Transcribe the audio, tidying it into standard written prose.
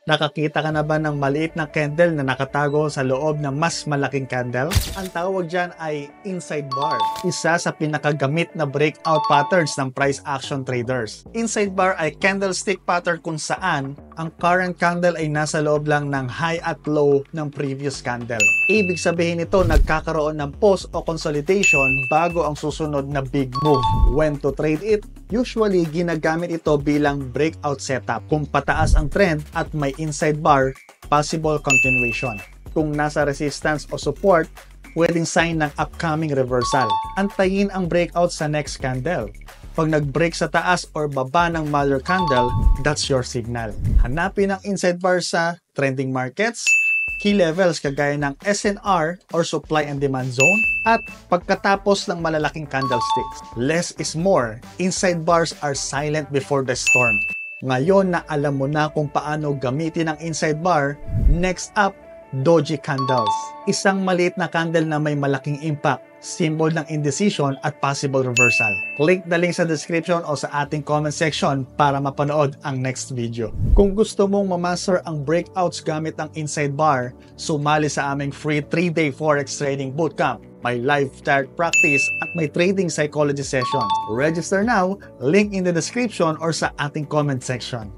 Nakakita ka na ba ng maliit na candle na nakatago sa loob ng mas malaking candle? Ang tawag dyan ay inside bar. Isa sa pinakagamit na breakout patterns ng price action traders. Inside bar ay candlestick pattern kung saan ang current candle ay nasa loob lang ng high at low ng previous candle. Ibig sabihin nito nagkakaroon ng pause o consolidation bago ang susunod na big move. When to trade it? Usually, ginagamit ito bilang breakout setup. Kung pataas ang trend at may inside bar, possible continuation. Kung nasa resistance o support, pwedeng sign ng upcoming reversal. Antayin ang breakout sa next candle. Pag nag-break sa taas or baba ng mother candle, that's your signal. Hanapin ang inside bar sa trending markets, key levels kagaya ng SNR or supply and demand zone, at pagkatapos ng malalaking candlesticks. Less is more. Inside bars are silent before the storm. Ngayon na alam mo na kung paano gamitin ang inside bar, next up, doji candles. Isang maliit na candle na may malaking impact, symbol ng indecision at possible reversal. Click the link sa description o sa ating comment section para mapanood ang next video. Kung gusto mong mamaster ang breakouts gamit ang inside bar, sumali sa aming free 3-day Forex Trading Bootcamp. May live chart practice at may trading psychology sessions. Register now, link in the description or sa ating comment section.